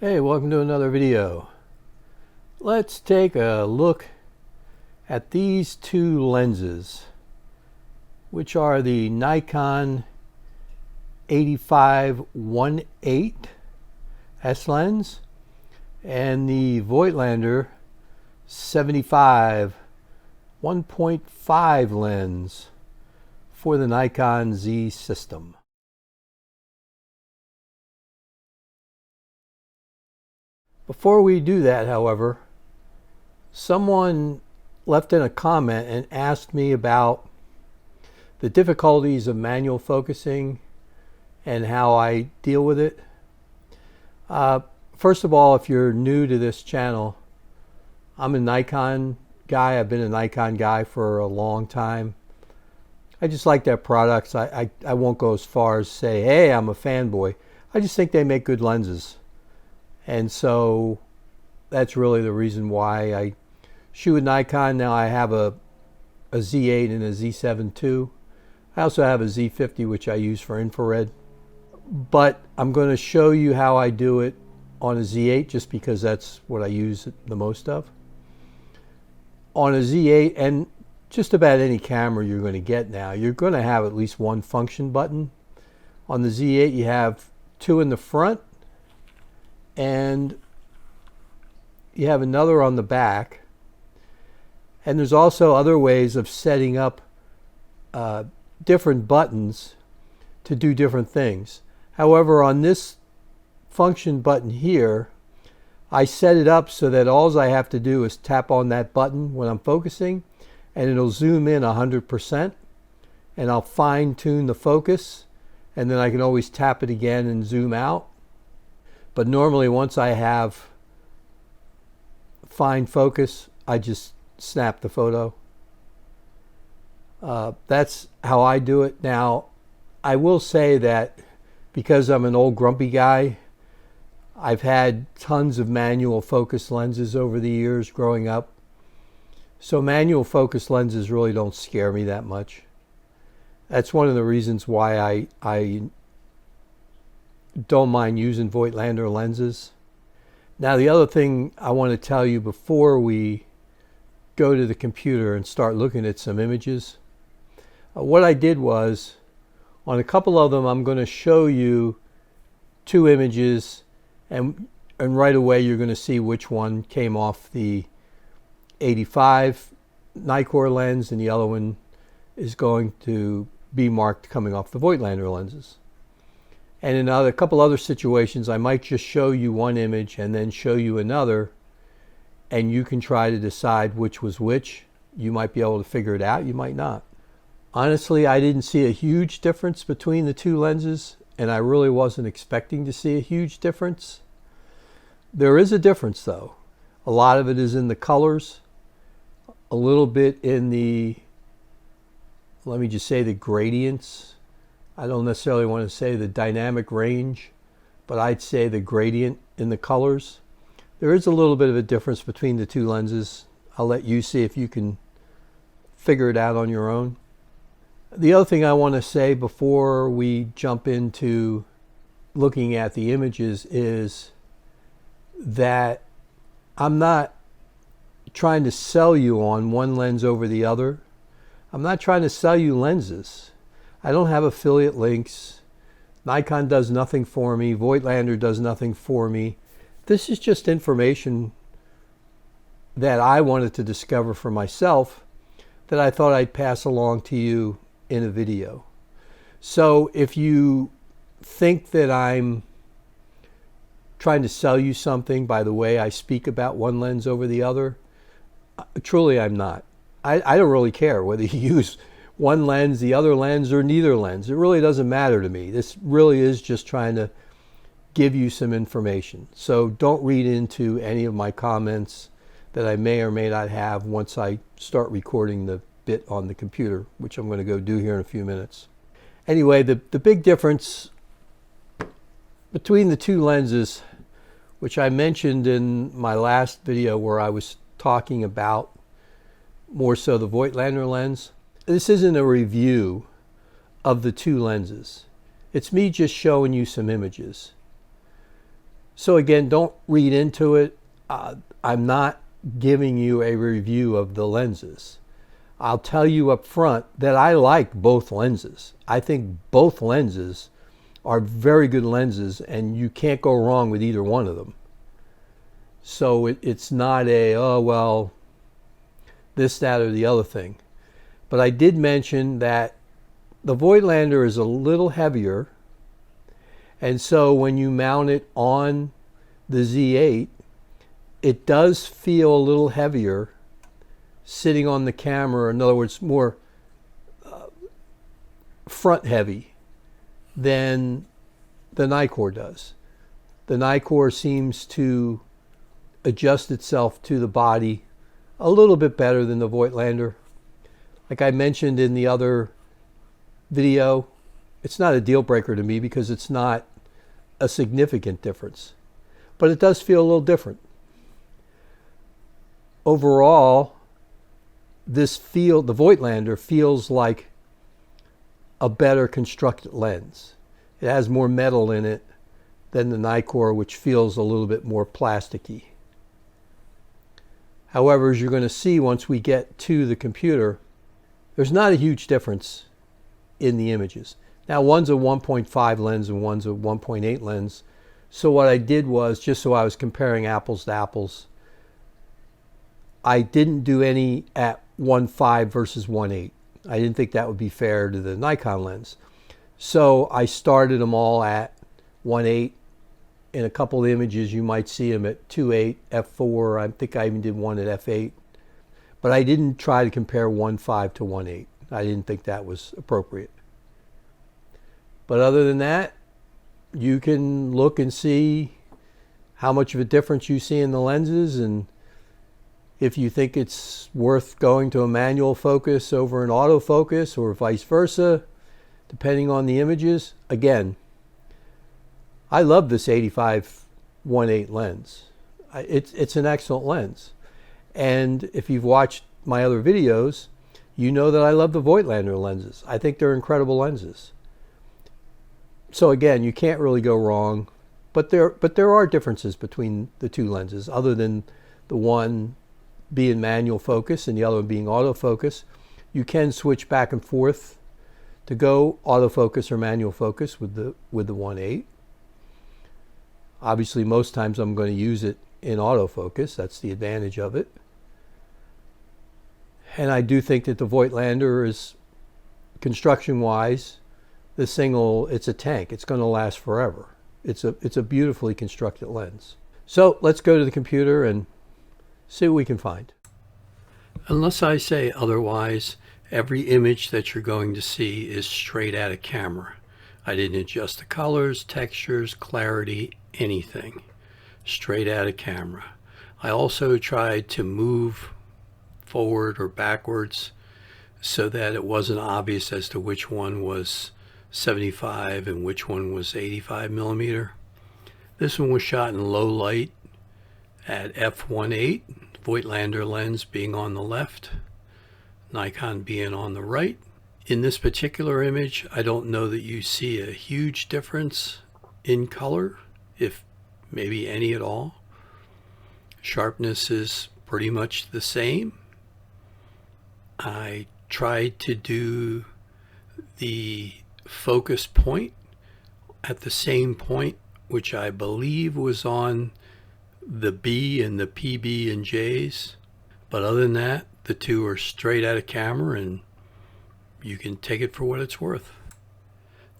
Hey, welcome to another video. Let's take a look at these two lenses, which are the Nikon 85mm S lens and the Voigtlander 75 1.5 lens for the Nikon Z system. Before we do that, however, someone left in a comment and asked me about the difficulties of manual focusing and how I deal with it. First of all, if you're new to this channel, I'm a Nikon guy. I've been a Nikon guy for a long time. I just like their products. I won't go as far as say, hey, I'm a fanboy. I just think they make good lenses. And so that's really the reason why I shoot with Nikon. Now I have a Z8 and a Z7II. I also have a Z50, which I use for infrared. But I'm going to show you how I do it on a Z8 just because that's what I use the most of. On a Z8 and just about any camera you're going to get now, you're going to have at least one function button. On the Z8 you have two in the front, and you have another on the back, and there's also other ways of setting up different buttons to do different things. However, on this function button here, I set it up so that all I have to do is tap on that button when I'm focusing, and it'll zoom in 100%, and I'll fine-tune the focus, and then I can always tap it again and zoom out. But normally once I have fine focus, I just snap the photo. That's how I do it. Now, I will say that because I'm an old grumpy guy, I've had tons of manual focus lenses over the years growing up. So manual focus lenses really don't scare me that much. That's one of the reasons why I don't mind using Voigtlander lenses. Now, the other thing I want to tell you before we go to the computer and start looking at some images, what I did was, on a couple of them, I'm going to show you two images, and right away you're going to see which one came off the 85 Nikon lens and the other one is going to be marked coming off the Voigtlander lenses. And in a couple other situations, I might just show you one image and then show you another, and you can try to decide which was which. You might be able to figure it out, you might not. Honestly, I didn't see a huge difference between the two lenses, and I really wasn't expecting to see a huge difference. There is a difference though. A lot of it is in the colors, a little bit in the, let me just say, the gradients. I don't necessarily want to say the dynamic range, but I'd say the gradient in the colors. There is a little bit of a difference between the two lenses. I'll let you see if you can figure it out on your own. The other thing I want to say before we jump into looking at the images is that I'm not trying to sell you on one lens over the other. I'm not trying to sell you lenses. I don't have affiliate links. Nikon does nothing for me. Voigtlander does nothing for me. This is just information that I wanted to discover for myself that I thought I'd pass along to you in a video. So if you think that I'm trying to sell you something by the way I speak about one lens over the other, truly I'm not. I don't really care whether you use one lens, the other lens, or neither lens. It really doesn't matter to me. This really is just trying to give you some information. So don't read into any of my comments that I may or may not have once I start recording the bit on the computer, which I'm going to go do here in a few minutes. Anyway, the big difference between the two lenses, which I mentioned in my last video where I was talking about more so the Voigtlander lens. This isn't a review of the two lenses. It's me just showing you some images. So again, don't read into it. I'm not giving you a review of the lenses. I'll tell you up front that I like both lenses. I think both lenses are very good lenses, and you can't go wrong with either one of them. So it's not a, oh, well, this, that, or the other thing. But I did mention that the Voigtlander is a little heavier, and so when you mount it on the Z8, it does feel a little heavier sitting on the camera. In other words, more front heavy than the Nikon does. The Nikon seems to adjust itself to the body a little bit better than the Voigtlander. Like I mentioned in the other video, it's not a deal breaker to me because it's not a significant difference, but it does feel a little different. Overall, the Voigtlander feels like a better constructed lens. It has more metal in it than the Nikon, which feels a little bit more plasticky. However, as you're going to see once we get to the computer, there's not a huge difference in the images. Now, one's a 1.5 lens and one's a 1.8 lens. So what I did was, just so I was comparing apples to apples, I didn't do any at 1.5 versus 1.8. I didn't think that would be fair to the Nikon lens. So I started them all at 1.8. In a couple of images, you might see them at 2.8, f4. I think I even did one at f8. But I didn't try to compare 1.5 to 1.8. I didn't think that was appropriate. But other than that, you can look and see how much of a difference you see in the lenses, and if you think it's worth going to a manual focus over an autofocus or vice versa, depending on the images. Again, I love this 85-1.8 lens. It's an excellent lens. And if you've watched my other videos, you know that I love the Voigtlander lenses. I think they're incredible lenses. So again, you can't really go wrong, but there are differences between the two lenses, other than the one being manual focus and the other one being autofocus. You can switch back and forth to go autofocus or manual focus with the 1.8. Obviously, most times I'm going to use it in autofocus. That's the advantage of it. And I do think that the Voigtlander is, construction-wise, this thing it's a tank. It's going to last forever. It's a beautifully constructed lens. So let's go to the computer and see what we can find. Unless I say otherwise, every image that you're going to see is straight out of camera. I didn't adjust the colors, textures, clarity, anything. Straight out of camera. I also tried to move forward or backwards so that it wasn't obvious as to which one was 75 and which one was 85mm. This one was shot in low light at f1.8, Voigtlander lens being on the left, Nikon being on the right. In this particular image, I don't know that you see a huge difference in color, if maybe any at all. Sharpness is pretty much the same. I tried to do the focus point at the same point, which I believe was on the B and the PB and J's. But other than that, the two are straight out of camera, and you can take it for what it's worth.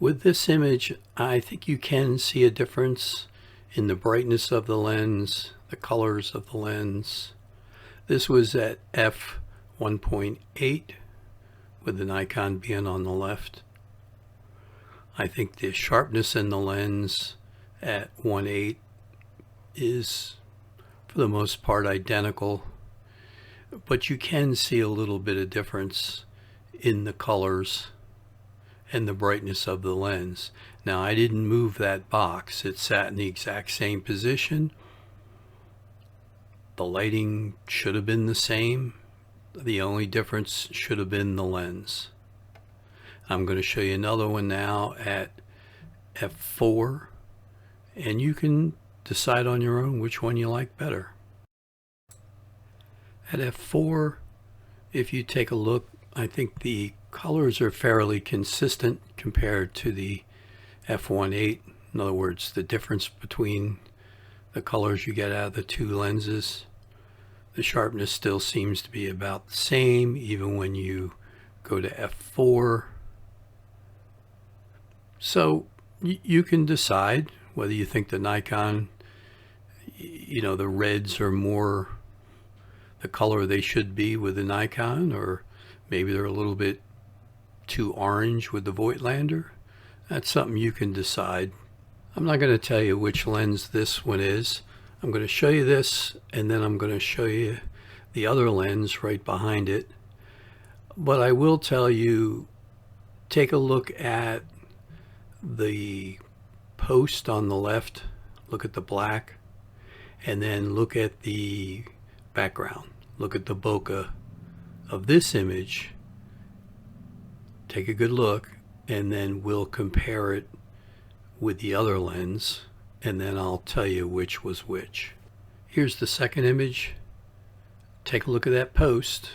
With this image, I think you can see a difference in the brightness of the lens, the colors of the lens. This was at f1.8 with the Nikon being on the left. I think the sharpness in the lens at 1.8 is for the most part identical, but you can see a little bit of difference in the colors and the brightness of the lens. Now, I didn't move that box. It sat in the exact same position. The lighting should have been the same. The only difference should have been the lens. I'm going to show you another one now at f4, and you can decide on your own which one you like better. At f4, if you take a look, I think the colors are fairly consistent compared to the F1.8. In other words, the difference between the colors you get out of the two lenses, the sharpness still seems to be about the same even when you go to f4. So you can decide whether you think the Nikon, the reds are more the color they should be with the Nikon, or maybe they're a little bit too orange with the Voigtlander. That's something you can decide. I'm not going to tell you which lens this one is. I'm going to show you this, and then I'm going to show you the other lens right behind it. But I will tell you, take a look at the post on the left, look at the black, and then look at the background. Look at the bokeh of this image. Take a good look, and then we'll compare it with the other lens, and then I'll tell you which was which. Here's the second image. Take a look at that post.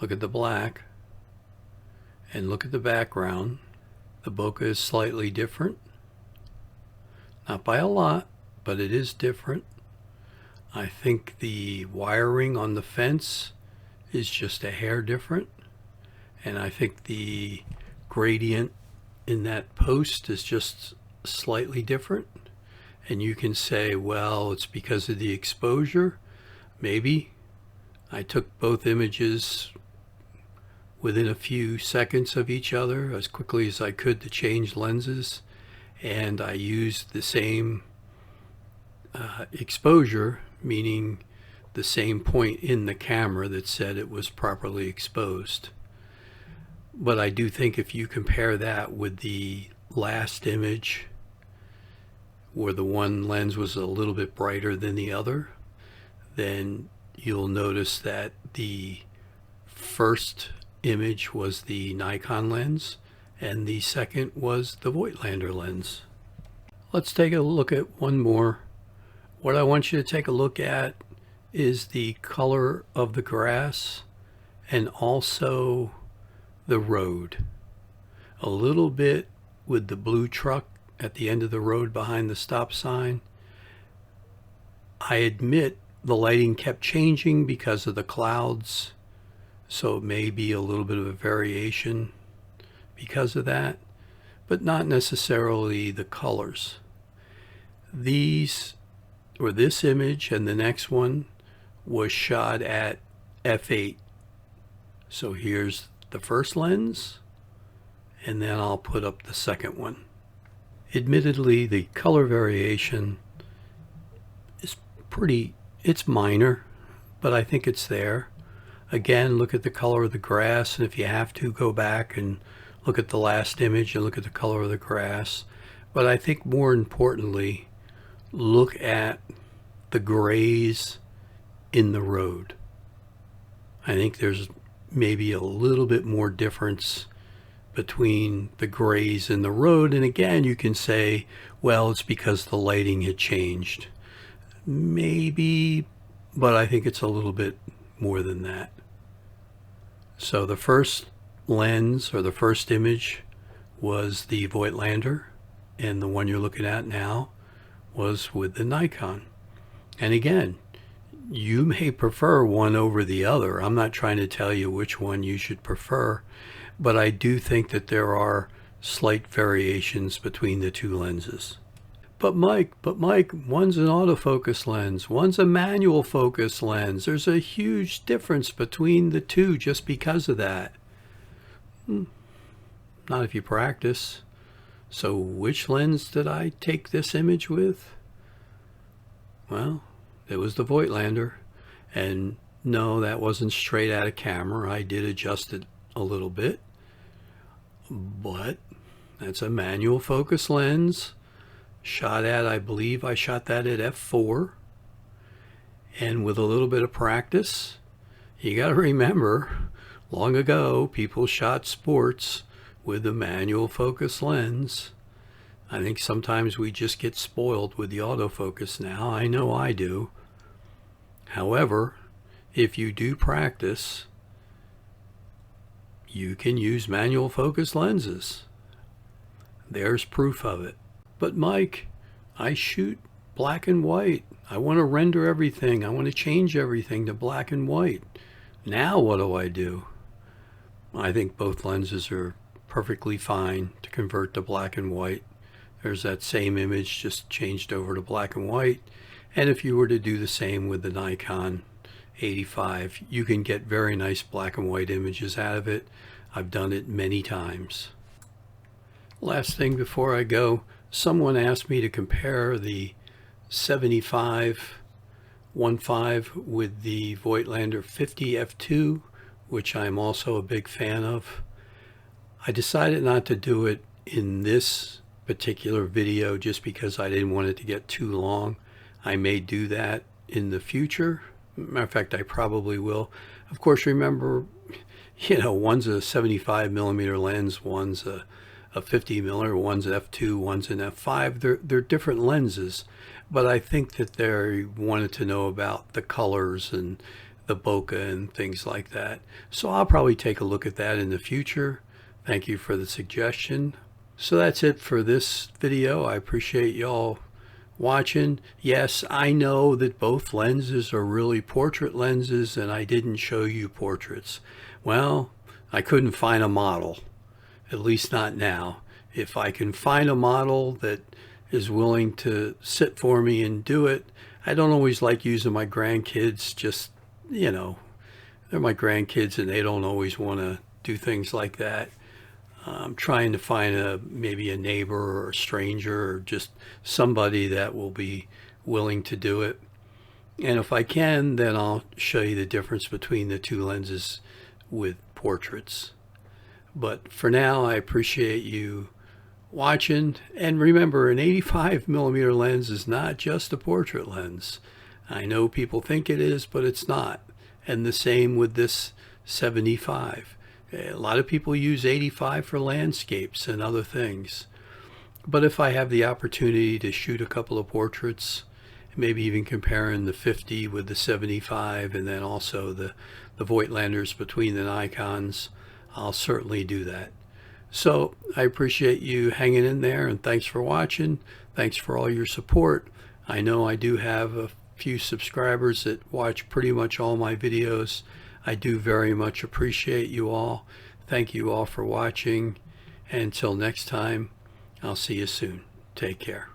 Look at the black, and look at the background. The bokeh is slightly different. Not by a lot, but it is different. I think the wiring on the fence is just a hair different, and I think the gradient in that post is just slightly different. And you can say, well, it's because of the exposure. Maybe. I took both images within a few seconds of each other as quickly as I could to change lenses, and I used the same exposure, meaning the same point in the camera that said it was properly exposed. But I do think if you compare that with the last image, where the one lens was a little bit brighter than the other, then you'll notice that the first image was the Nikon lens and the second was the Voigtlander lens. Let's take a look at one more. What I want you to take a look at is the color of the grass and also the road. A little bit with the blue truck at the end of the road behind the stop sign. I admit the lighting kept changing because of the clouds, so it may be a little bit of a variation because of that, but not necessarily the colors. This image and the next one was shot at f8. So here's the first lens, and then I'll put up the second one. Admittedly, the color variation is it's minor, but I think it's there. Again, look at the color of the grass, and if you have to, go back and look at the last image and look at the color of the grass. But I think more importantly, look at the grays in the road. I think there's maybe a little bit more difference between the grays in the road, and again you can say, well, it's because the lighting had changed. Maybe, but I think it's a little bit more than that. So the first lens, or the first image, was the Voigtlander, and the one you're looking at now was with the Nikon. And again, you may prefer one over the other. I'm not trying to tell you which one you should prefer, but I do think that there are slight variations between the two lenses. But Mike, one's an autofocus lens, one's a manual focus lens. There's a huge difference between the two just because of that. Not if you practice. So which lens did I take this image with? Well, it was the Voigtlander. And no, that wasn't straight out of camera. I did adjust it a little bit. But that's a manual focus lens. Shot at, I believe I shot that at f4. And with a little bit of practice, you got to remember, long ago people shot sports with the manual focus lens. I think sometimes we just get spoiled with the autofocus now. I know I do. However, if you do practice, you can use manual focus lenses. There's proof of it. But Mike, I shoot black and white. I want to render everything. I want to change everything to black and white. Now what do I do? I think both lenses are perfectly fine to convert to black and white. There's that same image just changed over to black and white. And if you were to do the same with the Nikon 85, you can get very nice black and white images out of it. I've done it many times. Last thing before I go, someone asked me to compare the 75.1.5 with the Voigtlander 50 F2, which I'm also a big fan of. I decided not to do it in this particular video just because I didn't want it to get too long. I may do that in the future. Matter of fact, I probably will. Of course, remember, one's a 75mm lens, one's a 50mm, one's an F2, one's an F5. They're different lenses, but I think that they wanted to know about the colors and the bokeh and things like that. So I'll probably take a look at that in the future. Thank you for the suggestion. So that's it for this video. I appreciate y'all watching. Yes, I know that both lenses are really portrait lenses, and I didn't show you portraits. Well, I couldn't find a model, at least not now. If I can find a model that is willing to sit for me and do it. I don't always like using my grandkids, just, they're my grandkids and they don't always want to do things like that. I'm trying to find maybe a neighbor or a stranger or just somebody that will be willing to do it. And if I can, then I'll show you the difference between the two lenses with portraits. But for now, I appreciate you watching. And remember, an 85mm lens is not just a portrait lens. I know people think it is, but it's not. And the same with this 75. A lot of people use 85 for landscapes and other things. But if I have the opportunity to shoot a couple of portraits, maybe even comparing the 50 with the 75 and then also the Voigtlanders between the Nikons, I'll certainly do that. So I appreciate you hanging in there, and thanks for watching. Thanks for all your support. I know I do have a few subscribers that watch pretty much all my videos. I do very much appreciate you all. Thank you all for watching. And until next time, I'll see you soon. Take care.